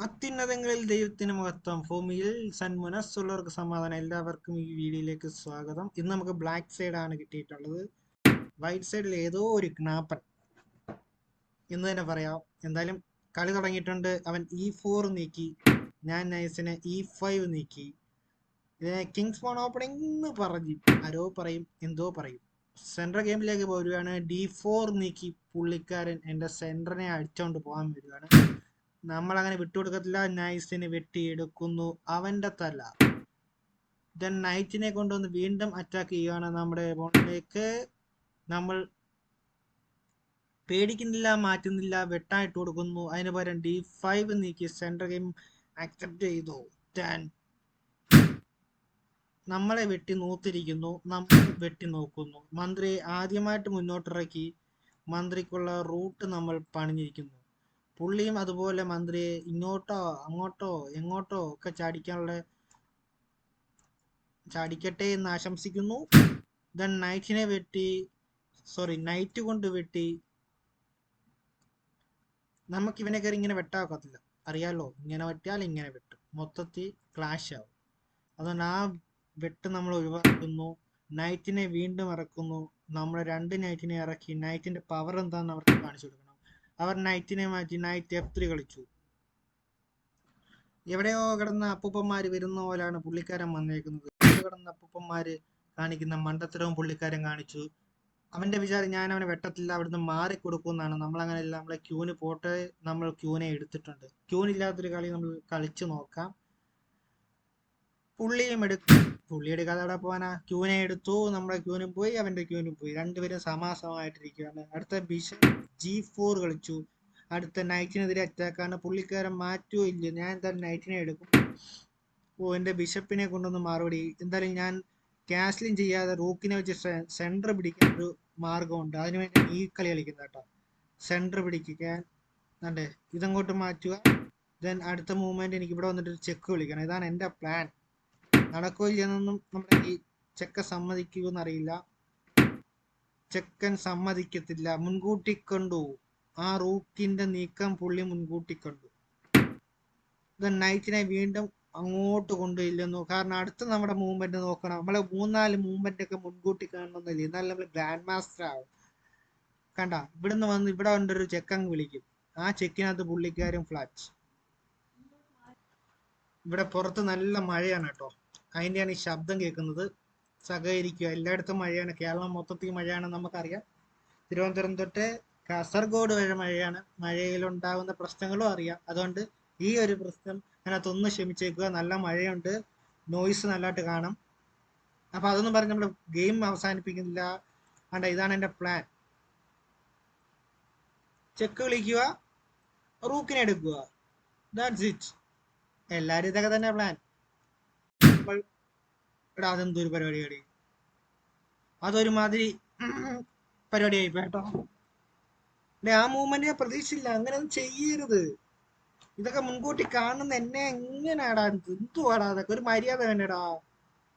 അത്യുന്നതങ്ങളിൽ ദൈവത്തിന് മഹത്വം. ഭൂമിയിൽ സന്മനസ്സുള്ളവർക്ക് സമാധാനം. എല്ലാവർക്കും ഈ വീഡിയോയിലേക്ക് സ്വാഗതം. ഇന്ന് നമുക്ക് ബ്ലാക്ക് സൈഡ് ആണ് കിട്ടിയിട്ടുള്ളത്. വൈറ്റ് സൈഡിൽ ഏതോ ഒരു ക്നാപ്പൻ എന്ന് തന്നെ പറയാം. എന്തായാലും കളി തുടങ്ങിയിട്ടുണ്ട്. അവൻ E4 നീക്കി, ഞാൻ നൈസിനെ E5 നീക്കി. ഇതിനെ കിങ്സ് ഫോൺ ഓപ്പണിംഗ് എന്ന് പറഞ്ഞു ആരോ പറയും, എന്തോ പറയും. സെൻട്രൽ ഗെയിമിലേക്ക് പോരുകയാണ്. D4 നീക്കി പുള്ളിക്കാരൻ എൻ്റെ സെൻറ്ററിനെ അടിച്ചോണ്ട് പോകാൻ വരികയാണ്. നമ്മളങ്ങനെ വിട്ടുകൊടുക്കത്തില്ല. നൈസിന് വെട്ടിയെടുക്കുന്നു അവന്റെ തല. ദെൻ നൈറ്റിനെ കൊണ്ടുവന്ന് വീണ്ടും അറ്റാക്ക് ചെയ്യുകയാണ് നമ്മുടെ ബോണിലേക്ക്. നമ്മൾ പേടിക്കുന്നില്ല, മാറ്റുന്നില്ല, വെട്ടായിട്ട് കൊടുക്കുന്നു. അതിന് പകരം D5 നീക്കി സെൻട്രൽ ഗെയിം ആക്സെപ്റ്റ് ചെയ്തു. ദെൻ നമ്മളെ വെട്ടി നൂത്തിരിക്കുന്നു, നമ്മൾ വെട്ടി നോക്കുന്നു. മന്ത്രിയെ ആദ്യമായിട്ട് മുന്നോട്ടിറക്കി മന്ത്രിക്കുള്ള റൂട്ട് നമ്മൾ പണിഞ്ഞിരിക്കുന്നു. പുള്ളിയും അതുപോലെ മന്ത്രിയെ ഇങ്ങോട്ടോ അങ്ങോട്ടോ എങ്ങോട്ടോ ഒക്കെ ചാടിക്കട്ടെ എന്ന് ആശംസിക്കുന്നു. ദെൻ നൈറ്റിനെ വെട്ടി, നൈറ്റ് കൊണ്ട് വെട്ടി. നമുക്ക് ഇവനെ കയറി ഇങ്ങനെ വെട്ടാക്കത്തില്ല, അറിയാലോ. ഇങ്ങനെ വെട്ടിയാൽ ഇങ്ങനെ വെട്ടും, മൊത്തത്തിൽ ക്ലാഷ് ആവും. അതുകൊണ്ട് ആ വെട്ട് നമ്മൾ ഒഴിവാക്കുന്നു. നൈറ്റിനെ വീണ്ടും ഇറക്കുന്നു. നമ്മൾ 2 നൈറ്റിനെ ഇറക്കി നൈറ്റിന്റെ പവർ എന്താണെന്ന് അവർക്ക് കാണിച്ചു കൊടുക്കണം. അവർ നൈറ്റിനെ മാറ്റി നൈറ്റ് F3 കളിച്ചു. എവിടെയോ കിടന്ന അപ്പൂപ്പന്മാര് വരുന്ന പോലെയാണ് പുള്ളിക്കാരൻ വന്നേക്കുന്നത്. കിടന്ന അപ്പൂപ്പന്മാര് കാണിക്കുന്ന മണ്ടത്തരവും പുള്ളിക്കാരൻ കാണിച്ചു. അവന്റെ വിചാരം ഞാൻ അവനെ വെട്ടത്തില്ല, അവിടുന്ന് മാറിക്കൊടുക്കുമെന്നാണ്. നമ്മളങ്ങനെയല്ല, നമ്മളെ ക്യൂന് പോട്ടെ, നമ്മൾ ക്യൂനെ എടുത്തിട്ടുണ്ട്. ക്യൂനില്ലാത്തൊരു കളി നമ്മൾ കളിച്ചു നോക്കാം. പുള്ളിയും എടുക്കും. പുള്ളി എടുക്കാതെ അവിടെ പോവാനാ. ക്യൂനെ എടുത്തു, നമ്മുടെ ക്യൂനും പോയി, അവന്റെ ക്യൂനും പോയി. രണ്ടുപേരും സമാസമായിട്ടിരിക്കുകയാണ്. അടുത്ത ബിഷപ്പ് G4 കളിച്ചു. അടുത്ത നൈറ്റിനെതിരെ അറ്റാക്കാണ്. പുള്ളിക്കാരൻ മാറ്റുമോ ഇല്ല, ഞാൻ എന്തായാലും നൈറ്റിനെ എടുക്കും. എൻ്റെ ബിഷപ്പിനെ കൊണ്ടൊന്ന് മറുപടി. എന്തായാലും ഞാൻ ക്യാസ്ലിൻ ചെയ്യാതെ റൂക്കിനെ വെച്ച് സെൻറ്റർ പിടിക്കാൻ ഒരു മാർഗമുണ്ട്. അതിനുവേണ്ടി ഈ കളി കളിക്കുന്നത് കേട്ടോ. സെൻറ്റർ പിടിക്കാൻ അതെ, ഇതങ്ങോട്ട് മാറ്റുക. ദെൻ അടുത്ത മൂവ്മെന്റ് എനിക്ക് ഇവിടെ വന്നിട്ട് ചെക്ക് വിളിക്കണം. ഇതാണ് എൻ്റെ പ്ലാൻ. നടക്കുകയോ ഇല്ലെന്നൊന്നും നമ്മുടെ ഈ ചെക്ക സമ്മതിക്കുമെന്നറിയില്ല. ചെക്കൻ സമ്മതിക്കത്തില്ല. മുൻകൂട്ടി കണ്ടു ആ റൂക്കിന്റെ നീക്കം. പുള്ളി മുൻകൂട്ടി കണ്ടു. നൈറ്റിനെ വീണ്ടും അങ്ങോട്ട് കൊണ്ടുപോയില്ലെന്നു. കാരണം അടുത്ത നമ്മുടെ മൂവ്മെന്റ് നോക്കണം. നമ്മളെ 3-4 മൂവ്മെന്റ് ഒക്കെ മുൻകൂട്ടി കാണണമെന്നില്ല. എന്നാലും നമ്മൾ ഗ്രാൻഡ് മാസ്റ്റർ ആവും. കണ്ട, ഇവിടുന്ന് വന്ന് ഇവിടെ കൊണ്ടൊരു ചെക്കങ്ങ് വിളിക്കും. ആ ചെക്കിനകത്ത് പുള്ളിക്കാരും ഫ്ലാറ്റ്. ഇവിടെ പുറത്ത് നല്ല മഴയാണ് കേട്ടോ. അതിൻ്റെയാണ് ഈ ശബ്ദം കേൾക്കുന്നത്. സഹകരിക്കുക. എല്ലായിടത്തും മഴയാണ്. കേരളം മൊത്തത്തിൽ മഴയാണ്, നമുക്കറിയാം. തിരുവനന്തപുരം തൊട്ട് കാസർഗോഡ് വരെ മഴയാണ്. മഴയിലുണ്ടാകുന്ന പ്രശ്നങ്ങളും അറിയാം. അതുകൊണ്ട് ഈ ഒരു പ്രശ്നം അതിനകത്തൊന്ന് ക്ഷമിച്ചേക്കുക. നല്ല മഴയുണ്ട്, നോയ്സ് നല്ലതായിട്ട് കാണും. അപ്പൊ അതൊന്നും പറഞ്ഞ് നമ്മൾ ഗെയിം അവസാനിപ്പിക്കുന്നില്ല. വേണ്ട, ഇതാണ് എൻ്റെ പ്ലാൻ. ചെക്ക് വിളിക്കുക, റൂക്കിനെ എടുക്കുക. That's it. എല്ലാരും ഇതൊക്കെ തന്നെ പ്ലാൻ. ഇവിടെ അതെന്തൊരു പരിപാടി, അതൊരുമാതിരി പരിപാടിയായി കേട്ടോ. ആ മൂവ്മെന്റ് ഞാൻ പ്രതീക്ഷിച്ചില്ല. അങ്ങനെ ഒന്നും ചെയ്യരുത്. ഇതൊക്കെ മുൻകൂട്ടി കാണുന്ന എന്നെ എങ്ങനെയാടാ, എന്തുവാടാ അതൊക്കെ? ഒരു മര്യാദ വേണ്ടടാ.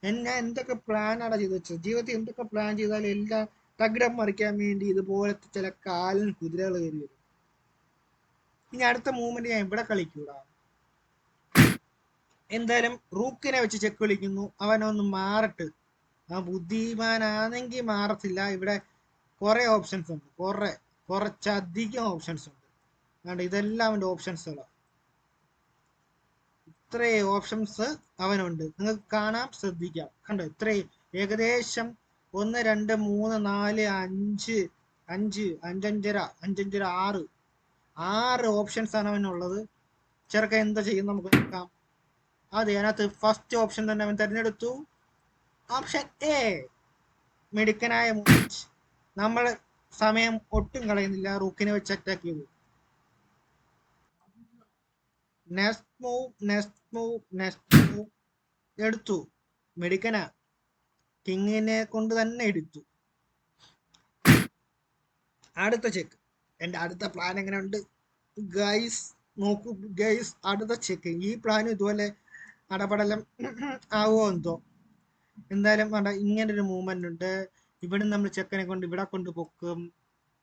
ഞാൻ എന്തൊക്കെ പ്ലാനാടാ ചെയ്ത് വെച്ചത്. ജീവിതത്തിൽ എന്തൊക്കെ പ്ലാൻ ചെയ്താലും എല്ലാം തകിടം മറിക്കാൻ വേണ്ടി ഇതുപോലത്തെ ചില കാലൻ കുതിരകൾ കയറി വരും. ഇനി അടുത്ത മൂവ്മെന്റ് ഞാൻ ഇവിടെ കളിക്കൂടാ. എന്തായാലും റൂക്കിനെ വെച്ച് ചെക്ക് വിളിക്കുന്നു. അവനൊന്ന് മാറട്ട്. ആ ബുദ്ധിമാനാണെങ്കിൽ മാറത്തില്ല. ഇവിടെ കുറെ ഓപ്ഷൻസ് ഉണ്ട്, കുറച്ചധികം ഓപ്ഷൻസ് ഉണ്ട്. അതുകൊണ്ട് ഇതെല്ലാം അവൻ്റെ ഓപ്ഷൻസുകളാണ്. ഇത്രയും ഓപ്ഷൻസ് അവനുണ്ട്. നിങ്ങൾക്ക് കാണാം, ശ്രദ്ധിക്കാം. കണ്ടോ, ഇത്രയും ഏകദേശം 1 2 3 4 5 5 5 5 6 ഓപ്ഷൻസ് ആണ് അവനുള്ളത്. ചെറുക്ക എന്താ ചെയ്യും നമുക്ക് നോക്കാം. അതെ, അതിനകത്ത് ഫസ്റ്റ് ഓപ്ഷൻ തന്നെ അവൻ തിരഞ്ഞെടുത്തു. ഓപ്ഷൻ എ, മിടുക്കനായ മൂവ്മെന്റ്. നമ്മൾ സമയം ഒട്ടും കളയുന്നില്ല, റൂക്കിനെ വെച്ച് അറ്റാക്ക് ചെയ്തു. നെക്സ്റ്റ് മൂവ് എടുത്തു. മെഡിക്കന കിങ്ങിനെ കൊണ്ട് തന്നെ എടുത്തു. അടുത്ത ചെക്ക്. എൻ്റെ അടുത്ത പ്ലാൻ എങ്ങനെ ഉണ്ട് ഗൈസ്? നോക്കൂ ഗൈസ്, അടുത്ത ചെക്ക്. ഈ പ്ലാനും ഇതുപോലെ അടപടലം ആവുമോ എന്തോ. എന്തായാലും വേണ്ട, ഇങ്ങനൊരു മൂവ്മെന്റ് ഉണ്ട്. ഇവിടെ നമ്മൾ ചെക്കനെ കൊണ്ട് ഇവിടെ കൊണ്ട് പൊക്കും.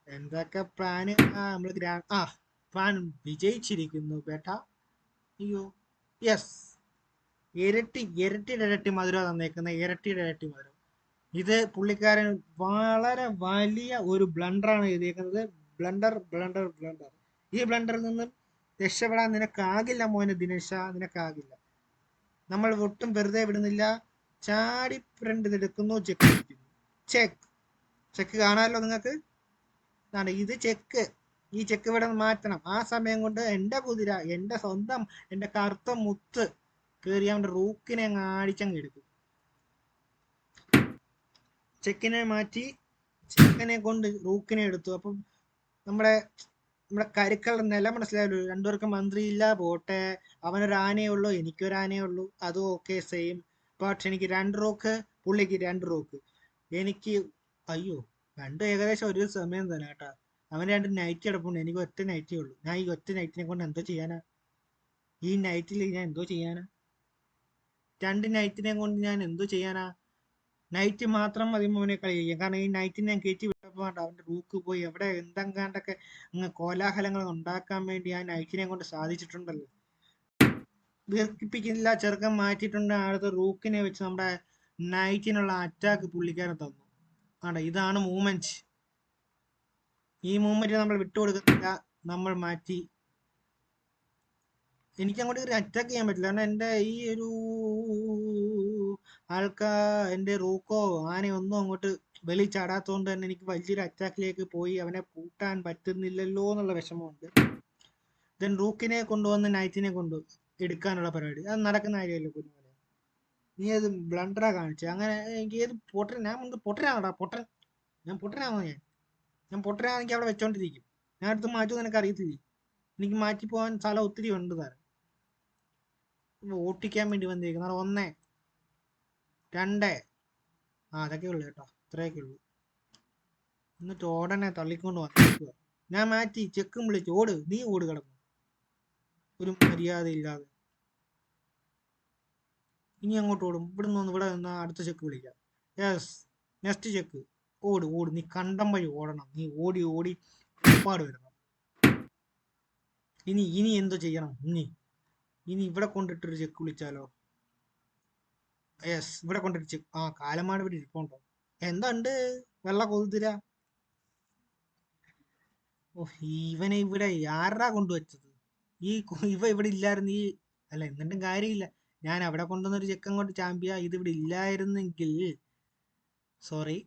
എന്തൊക്കെ പ്ലാന്. നമ്മൾ പ്ലാൻ വിജയിച്ചിരിക്കുന്നു ബേട്ട. അയ്യോ, യെസ്, ഇരട്ടി മധുരം തന്നേക്കുന്ന, ഇരട്ടി മധുരം. ഇത് പുള്ളിക്കാരൻ വളരെ വലിയ ഒരു ബ്ലണ്ടറാണ് ചെയ്തേക്കുന്നത്. ബ്ലണ്ടർ. ഈ ബ്ലണ്ടറിൽ നിന്നും രക്ഷപ്പെടാൻ നിനക്കാകില്ല മോനെ ദിനേശ, നിനക്കാകില്ല. നമ്മൾ ഒട്ടും വെറുതെ വിടുന്നില്ല. ചാടി ഫ്രണ്ട് എടുക്കുന്നു, ചെക്ക് പിടിക്കുന്നു. ചെക്ക് കാണാമല്ലോ നിങ്ങൾക്ക്. ഇത് ചെക്ക്. ഈ ചെക്ക് ഇവിടെ മാറ്റണം. ആ സമയം കൊണ്ട് എൻ്റെ കുതിര, എൻ്റെ സ്വന്തം, എൻ്റെ കറുത്ത മുത്ത് കയറി അവൻ്റെ റൂക്കിനെ അങ്ങ് അടിച്ചങ്ങ് എടുക്കും. ചെക്കിനെ മാറ്റി ചെക്കനെ കൊണ്ട് റൂക്കിനെ എടുത്തു. അപ്പം നമ്മുടെ കരുക്കളുടെ നില മനസ്സിലായല്ലോ. രണ്ടുപേർക്കും മന്ത്രിയില്ല, പോട്ടെ. അവനൊരു ആനയേ ഉള്ളൂ, എനിക്കൊരു ആനയേ ഉള്ളൂ, അതും ഓക്കെ സെയിം. പക്ഷെ എനിക്ക് 2 റോക്ക്, പുള്ളിക്ക് 2 റോക്ക്. എനിക്ക് അയ്യോ, രണ്ടും ഏകദേശം ഒരു സമയം തന്നെ കേട്ടാ. അവന് 2 നൈറ്റ് കിടപ്പുണ്ട്, എനിക്ക് ഒറ്റ നൈറ്റേ ഉള്ളൂ. ഞാൻ ഈ ഒറ്റ നൈറ്റിനെ കൊണ്ട് എന്തോ ചെയ്യാനാ? ഈ നൈറ്റിൽ ഞാൻ എന്തോ ചെയ്യാനാ? 2 നൈറ്റിനെ കൊണ്ട് ഞാൻ എന്തോ ചെയ്യാനാ? നൈറ്റ് മാത്രം മതി മോനെ കളി ചെയ്യാം. കാരണം ഈ നൈറ്റിനെ ഞാൻ കയറ്റി വിട്ടപ്പോൾ അവന്റെ റൂക്ക് പോയി എവിടെ എന്തെങ്കാണ്ടൊക്കെ കോലാഹലങ്ങൾ ഉണ്ടാക്കാൻ വേണ്ടി ആ നൈറ്റിനെ കൊണ്ട് സാധിച്ചിട്ടുണ്ടല്ലോ. ദീർഘിപ്പിക്കില്ല, ചെറുക്കൻ മാറ്റിയിട്ടുണ്ട്. അടുത്ത റൂക്കിനെ വെച്ച് നമ്മുടെ നൈറ്റിനുള്ള അറ്റാക്ക് പുള്ളിക്കാരൻ തന്നു. ഇതാണ് മൂവ്മെന്റ്. ഈ മൂവ്മെന്റ് നമ്മൾ വിട്ടുകൊടുക്കുന്നില്ല. നമ്മൾ മാറ്റി. എനിക്ക് അങ്ങോട്ട് ഒരു അറ്റാക്ക് ചെയ്യാൻ പറ്റില്ല. കാരണം എൻ്റെ ഈ ഒരു എൻ്റെ റൂക്കോ ആനയോ ഒന്നും അങ്ങോട്ട് വെളി ചാടാത്തതുകൊണ്ട് തന്നെ എനിക്ക് വലിയൊരു അറ്റാക്കിലേക്ക് പോയി അവനെ കൂട്ടാൻ പറ്റുന്നില്ലല്ലോ എന്നുള്ള വിഷമമുണ്ട്. ദെൻ റൂക്കിനെ കൊണ്ടുവന്ന് നൈറ്റിനെ എടുക്കാനുള്ള പരിപാടി. അത് നടക്കുന്ന കാര്യമല്ലോ കുഞ്ഞുമോനെ. നീ അത് ബ്ലണ്ടറാ കാണിച്ചു. അങ്ങനെ എനിക്ക് ഏത് പൊട്ടൻ, ഞാൻ പൊട്ടനാണോടാ പൊട്ടൻ? ഞാൻ പൊട്ടനാണോ? ഞാൻ പൊട്ടനാണെങ്കിൽ അവിടെ വെച്ചോണ്ടിരിക്കും. ഞാൻ അടുത്ത് മാറ്റുമെന്ന് എനിക്ക് അറിയത്തില്ലേ. എനിക്ക് മാറ്റി പോകാൻ സ്ഥലം ഒത്തിരി ഉണ്ട് താരം. ഓട്ടിക്കാൻ വേണ്ടി വന്നിരിക്കുന്നത് 1, 2. അതൊക്കെ ഉള്ളു കേട്ടോ, ഇത്രയൊക്കെ ഉള്ളു. എന്നിട്ട് ഓടനെ തള്ളിക്കൊണ്ട് വന്നിരിക്കുക. ഞാൻ മാറ്റി, ചെക്കും വിളിച്ചു. ഓട്, നീ ഓട് കിടന്നു, ഒരു മര്യാദ ഇല്ലാതെ. ഇനി അങ്ങോട്ട് ഓടും. ഇവിടെ നിന്ന് അടുത്ത ചെക്ക് വിളിക്കാം. Yes, next check. ഓട്, നീ കണ്ടം വഴി ഓടണം. നീ ഓടി ഒരുപാട് വരണം. ഇനി എന്തോ ചെയ്യണം? ഇനി ഇവിടെ കൊണ്ടിട്ടൊരു ചെക്ക് വിളിച്ചാലോ? യെസ്, ഇവിടെ കൊണ്ടിട്ട് ചെക്ക്. കാലമാട് ഇവിടെ ഇരിപ്പുണ്ടോ? എന്തുണ്ട് വെള്ള കൊതുതിര? ഇവനെ ഇവിടെ ആരാ കൊണ്ടുവച്ചത്? ഇവ ഇവിടെ ഇല്ലായിരുന്നു. അല്ല, എന്നിട്ടും കാര്യമില്ല. ഞാൻ അവിടെ കൊണ്ടുവന്നൊരു ചെക്കൻ കൊണ്ട് ചാമ്പ്യ. ഇതിവിടെ ഇല്ലായിരുന്നെങ്കിൽ, സോറി,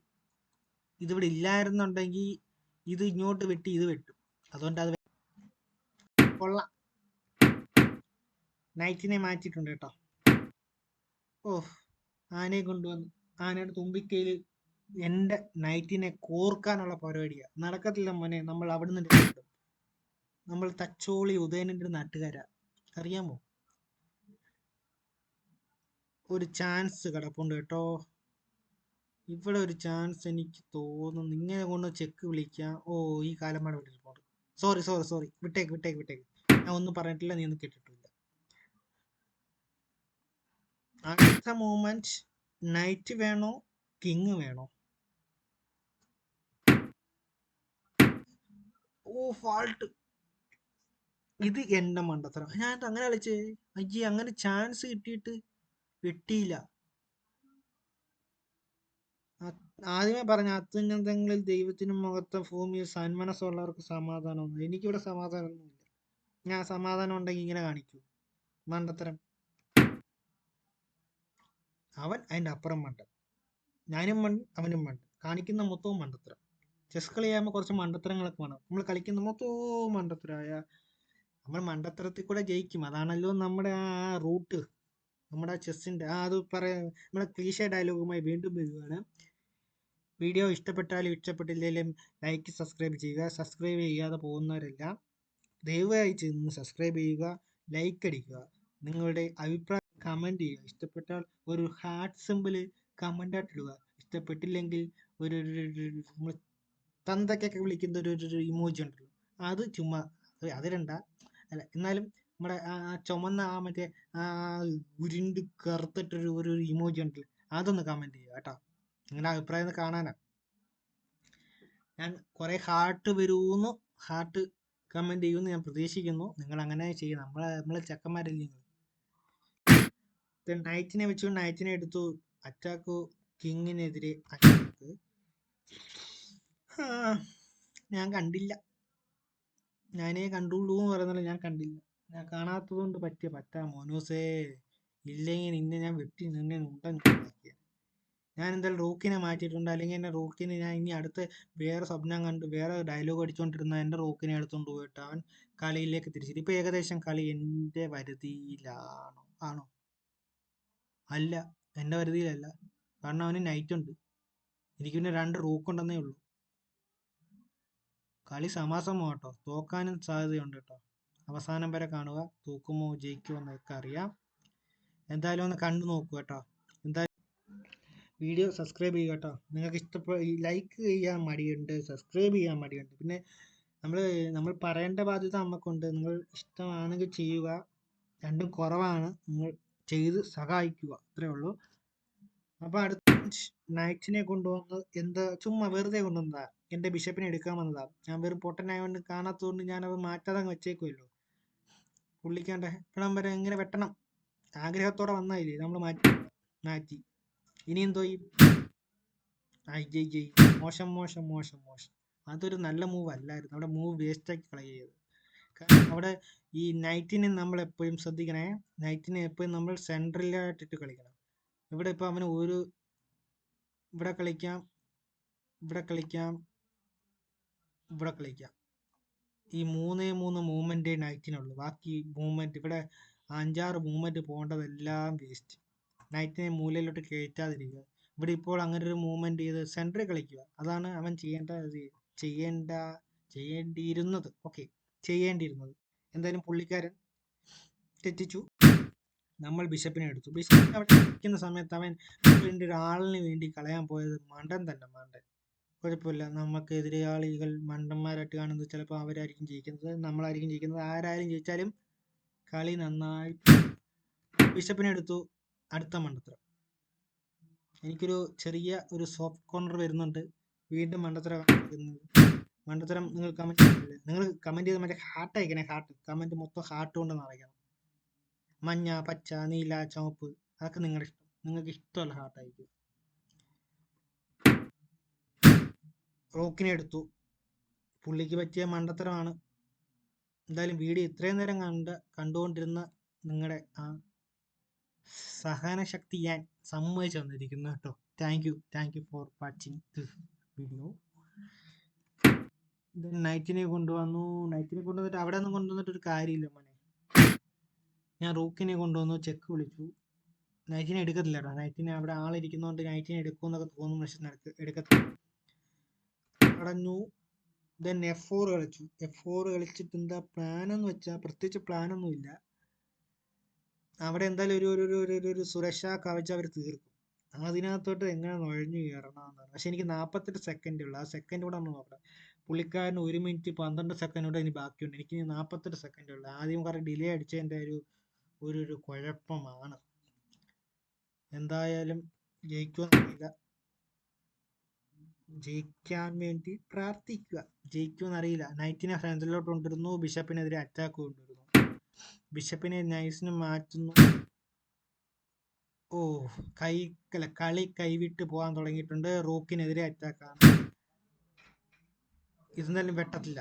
ഇതിവിടെ ഇല്ലായിരുന്നുണ്ടെങ്കിൽ ഇത് ഇങ്ങോട്ട് വെട്ടി ഇത് വെട്ടും. അതുകൊണ്ട് അത് കൊള്ളാം. നൈറ്റിനെ മാറ്റിയിട്ടുണ്ട് കേട്ടോ. ആനയെ കൊണ്ടുവന്നു. ആനയുടെ തുമ്പിക്കയിൽ എൻ്റെ നൈറ്റിനെ കോർക്കാനുള്ള പരിപാടിയാ. നടക്കത്തില്ല മോനെ. നമ്മൾ അവിടുന്ന് കിട്ടും. നമ്മൾ തച്ചോളി ഉദയനന്റെ നാട്ടുകാരാ, അറിയാമോ? ഒരു ചാൻസ് കിടപ്പുണ്ട് കേട്ടോ. ഇവിടെ ഒരു ചാൻസ് എനിക്ക് തോന്നുന്നു. ഇങ്ങനെ കൊണ്ട് ചെക്ക് വിളിക്കാം. ഈ കാലമാണ് വിട്ടിട്ടുണ്ട്. സോറി, വിട്ടേക്ക്. ഞാൻ ഒന്നും പറഞ്ഞിട്ടില്ല, നീ ഒന്നും കേട്ടിട്ടില്ല. അടുത്ത മൂവ്മെന്റ് നൈറ്റ് വേണോ കിങ് വേണോ? ഫാൾട്ട്. ഇത് എന്റെ മണ്ടത്തരം. ഞാൻ അങ്ങനെ കളിച്ചേ. അയ്യേ, അങ്ങനെ ചാൻസ് കിട്ടിയിട്ട് വെട്ടിയില്ല. ആദ്യമേ പറഞ്ഞ അത്യുന്നതങ്ങളിൽ ദൈവത്തിനും മുഖത്ത് ഭൂമിയിൽ സന്മനസ്സുള്ളവർക്ക് സമാധാനം. എനിക്കിവിടെ സമാധാനമൊന്നുമില്ല. ഞാൻ സമാധാനം ഉണ്ടെങ്കിൽ ഇങ്ങനെ കാണിക്കൂ? മണ്ടത്തരം. അവൻ അതിൻ്റെ അപ്പുറം മണ്ടൻ, ഞാനും മണ്ടൻ, അവനും മണ്ടൻ. കാണിക്കുന്ന മൊത്തവും മണ്ടത്തരം. ചെസ് കളിയാകുമ്പോൾ കുറച്ച് മണ്ടത്തരങ്ങളൊക്കെ വേണം. നമ്മൾ കളിക്കുന്ന മൊത്തവും മണ്ടത്തരമായ നമ്മൾ മണ്ടത്തരത്തിൽ കൂടെ ജയിക്കും. അതാണല്ലോ നമ്മുടെ ആ റൂട്ട്, നമ്മുടെ ചെസ്സിൻ്റെ. അത് നമ്മുടെ ക്ലീഷേ ഡയലോഗുമായി വീണ്ടും വരികയാണ്. വീഡിയോ ഇഷ്ടപ്പെട്ടാലും ഇഷ്ടപ്പെട്ടില്ലെങ്കിലും ലൈക്ക്, സബ്സ്ക്രൈബ് ചെയ്യുക. സബ്സ്ക്രൈബ് ചെയ്യാതെ പോകുന്നവരെല്ലാം ദയവായി ചെന്ന് സബ്സ്ക്രൈബ് ചെയ്യുക, ലൈക്ക് അടിക്കുക, നിങ്ങളുടെ അഭിപ്രായം കമൻറ്റ് ചെയ്യുക. ഇഷ്ടപ്പെട്ടാൽ ഒരു ഹാർട്ട് സിമ്പിൾ കമൻ്റായിട്ട് ഇടുക. ഇഷ്ടപ്പെട്ടില്ലെങ്കിൽ ഒരു തന്തക്കൊക്കെ വിളിക്കുന്ന ഒരു ഇമോജി ഉണ്ടല്ലോ, അത് ചുമ്മാ അതിരണ്ട. അല്ല, എന്നാലും നമ്മുടെ ചുമന്ന മറ്റേ ഉരുണ്ട് കറുത്തിട്ടൊരു ഇമോജി ഉണ്ടല്ലോ, അതൊന്ന് കമൻറ്റ് ചെയ്യുക കേട്ടോ. നിങ്ങളുടെ അഭിപ്രായം കാണാനാ. ഞാൻ കുറെ ഹാർട്ട് കമൻറ്റ് ചെയ്യുമെന്ന് ഞാൻ പ്രതീക്ഷിക്കുന്നു. നിങ്ങൾ അങ്ങനെ ചെയ്യും. നമ്മളെ ചെക്കന്മാരല്ലേ നിങ്ങൾ. നൈറ്റിനെ വെച്ചു, നൈറ്റിനെ എടുത്തു. അറ്റാക്ക് കിങ്ങിനെതിരെ അറ്റാക്ക്. ഞാൻ കണ്ടില്ല. ഞാനേ കണ്ടുള്ളൂ എന്ന് പറയുന്നത് ഞാൻ കണ്ടില്ല. ഞാൻ കാണാത്തത് കൊണ്ട് പറ്റാ മോനൂസേ. ഇല്ലെങ്കിൽ നിന്നെ ഞാൻ വെട്ടി നിന്നെ ഉണ്ടാക്കിയത്. ഞാൻ എന്തായാലും റോക്കിനെ മാറ്റിയിട്ടുണ്ട്. അല്ലെങ്കിൽ എൻ്റെ റോക്കിനെ ഞാൻ ഇനി അടുത്ത് വേറെ സ്വപ്നം കണ്ട് വേറെ ഡയലോഗ് അടിച്ചുകൊണ്ടിരുന്ന എൻ്റെ റോക്കിനെ എടുത്തുകൊണ്ട് പോയിട്ട് അവൻ കളിയിലേക്ക് തിരിച്ചിട്ട് ഇപ്പൊ ഏകദേശം കളി എൻ്റെ വരുതിയിലാണോ? ആണോ? അല്ല, എൻ്റെ വരുതിയിലല്ല. കാരണം അവന് നൈറ്റ് ഉണ്ട്. എനിക്ക് പിന്നെ 2 റൂക്കുണ്ടെന്നേ ഉള്ളൂ. കളി സമാസമോ കേട്ടോ. തോക്കാനും സാധ്യതയുണ്ട് കേട്ടോ. അവസാനം വരെ കാണുക. തോക്കുമോ ജയിക്കുമോ എന്നൊക്കെ അറിയാം. എന്തായാലും ഒന്ന് കണ്ടു നോക്കുക കേട്ടോ. എന്തായാലും വീഡിയോ സബ്സ്ക്രൈബ് ചെയ്യുക കേട്ടോ. നിങ്ങൾക്ക് ലൈക്ക് ചെയ്യാൻ മടിയുണ്ട്, സബ്സ്ക്രൈബ് ചെയ്യാൻ മടിയുണ്ട്. പിന്നെ നമ്മൾ പറയേണ്ട ബാധ്യത നമുക്കുണ്ട്. നിങ്ങൾ ഇഷ്ടമാണെങ്കിൽ ചെയ്യുക. രണ്ടും കുറവാണ്. നിങ്ങൾ ചെയ്ത് സഹായിക്കുക. അത്രേ ഉള്ളൂ. അപ്പോൾ അടുത്ത നൈറ്റിനെ കൊണ്ടുവന്ന് എന്താ ചുമ്മാ വെറുതെ കൊണ്ടുവന്നതാ. എൻ്റെ ബിഷപ്പിനെ എടുക്കാൻ വന്നതാ. ഞാൻ വെറും പൊട്ടനായതുകൊണ്ട് കാണാത്തതുകൊണ്ട് ഞാനത് മാറ്റാതെ വെച്ചേക്കുമല്ലോ. പുള്ളിക്കാണ്ട് ഇടം വരെ എങ്ങനെ വെട്ടണം ആഗ്രഹത്തോടെ വന്നതില്ലേ, നമ്മൾ മാറ്റി. ഇനി എന്തോ ഈ മോശം മോശം മോശം മോശം. അതൊരു നല്ല മൂവ് അല്ലായിരുന്നു. അവിടെ മൂവ് വേസ്റ്റാക്കി കളയത്. കാരണം അവിടെ ഈ നൈറ്റിനെ നമ്മൾ എപ്പോഴും ശ്രദ്ധിക്കണേ. നൈറ്റിനെ എപ്പോഴും നമ്മൾ സെൻട്രലായിട്ടിട്ട് കളിക്കണം. ഇവിടെ ഇപ്പോൾ അവന് ഇവിടെ കളിക്കാം, ഇവിടെ കളിക്കാം, ഇവിടെ കളിക്കാം. ഈ 3 മൂവ്മെന്റ് നൈറ്റിനുള്ളൂ. ബാക്കി മൂവ്മെന്റ് ഇവിടെ 5-6 മൂവ്മെന്റ് പോകേണ്ടതെല്ലാം വേസ്റ്റ്. നൈറ്റിനെ മൂലയിലോട്ട് കയറ്റാതിരിക്കുക. ഇവിടെ ഇപ്പോൾ അങ്ങനെ ഒരു മൂവ്മെന്റ് ചെയ്ത് സെൻട്രൽ കളിക്കുക. അതാണ് അവൻ ചെയ്യേണ്ടിയിരുന്നത്. ഓക്കെ, ചെയ്യേണ്ടിയിരുന്നത്. എന്തായാലും പുള്ളിക്കാരൻ തെറ്റിച്ചു. നമ്മൾ ബിഷപ്പിനെ എടുത്തു. ബിഷപ്പിനെ അവിടെ നിൽക്കുന്ന സമയത്ത് അവൻ ഒരാളിന് വേണ്ടി കളയാൻ പോയത് മണ്ടൻ. കുഴപ്പമില്ല. നമുക്ക് എതിരാളികൾ മണ്ടന്മാരായിട്ട് കാണുന്നത് ചിലപ്പോൾ അവരായിരിക്കും ജയിക്കുന്നത്, നമ്മളായിരിക്കും ജയിക്കുന്നത്. ആരായാലും ജയിച്ചാലും കളി നന്നായി. ബിഷപ്പിനെ എടുത്തു. അടുത്ത മണ്ടത്തരം. എനിക്കൊരു ചെറിയ ഒരു സോഫ്റ്റ് കോർണർ വരുന്നുണ്ട്. വീണ്ടും മണ്ടത്തരം നിങ്ങൾ കമന്റ് ചെയ്യില്ലേ? നിങ്ങൾ കമന്റ് ചെയ്ത് മറ്റേ ഹാർട്ട് അയക്കണേ. കമന്റ് മൊത്തം ഹാർട്ട് കൊണ്ട് നിറയ്ക്കണം. മഞ്ഞ, പച്ച, നീല, ചുവപ്പ്, അതൊക്കെ നിങ്ങളുടെ ഇഷ്ടം. നിങ്ങൾക്ക് ഇഷ്ടമല്ല ഹാർട്ട് അയക്കും. റോക്കിനെ എടുത്തു. പുള്ളിക്ക് പറ്റിയ മണ്ടത്തരമാണ്. എന്തായാലും വീഡിയോ ഇത്രയും നേരം കണ്ടുകൊണ്ടിരുന്ന നിങ്ങളുടെ ആ സഹനശക്തി ഞാൻ സമ്മതിച്ചു തന്നിരിക്കുന്നു കേട്ടോ. Thank you for watching this video. നൈറ്റിനെ കൊണ്ടുവന്നിട്ട് അവിടെ ഒന്നും കൊണ്ടുവന്നിട്ട് ഒരു കാര്യമില്ല മോനെ. ഞാൻ റൂക്കിനെ കൊണ്ടുവന്നു, ചെക്ക് വിളിച്ചു. നൈറ്റിനെ എടുക്കത്തില്ല കേട്ടോ. നൈറ്റിനെ അവിടെ ആളിരിക്കുന്നതുകൊണ്ട് നൈറ്റിനെ എടുക്കുമെന്നൊക്കെ തോന്നുന്നു, പക്ഷെ എടുക്കത്തില്ല. അടഞ്ഞു. ദെൻ F4 കളിച്ചു. F4 കളിച്ചിട്ട് എന്താ പ്ലാൻ എന്ന് വെച്ചാൽ പ്രത്യേകിച്ച് പ്ലാനൊന്നും ഇല്ല. അവിടെ എന്തായാലും ഒരു സുരക്ഷാ കവചം അവർ തീർക്കും. അതിനകത്തോട്ട് എങ്ങനെ നുഴഞ്ഞു കയറണമെന്നാണ്. പക്ഷെ എനിക്ക് 48 സെക്കൻഡേ ഉള്ളൂ. ആ സെക്കൻഡ് കൂടെ ഒന്ന് നോക്കണം. പുള്ളിക്കാരന് 1 മിനിറ്റ് 12 സെക്കൻഡ് കൂടെ ഇനി ബാക്കിയുണ്ട്. എനിക്ക് 48 സെക്കൻഡേ ഉള്ളൂ. ആദ്യം കുറെ ഡിലേ അടിച്ചതിൻ്റെ ഒരു കുഴപ്പമാണ്. എന്തായാലും ജയിക്കുമെന്നറിയില്ല. ജയിക്കാൻ വേണ്ടി പ്രാർത്ഥിക്കുക. ജയിക്കുമെന്നറിയില്ല. നൈറ്റിനെ ഫ്രണ്ടിലോട്ട് കൊണ്ടിരുന്നു. ബിഷപ്പിനെതിരെ അറ്റാക്ക് കൊണ്ടുവരുന്നു. ബിഷപ്പിനെ നൈസിന് മാറ്റുന്നു. കളി കൈവിട്ട് പോകാൻ തുടങ്ങിയിട്ടുണ്ട്. റോക്കിനെതിരെ അറ്റാക്കാണ്. ഇതെന്തായാലും വെട്ടത്തില്ല.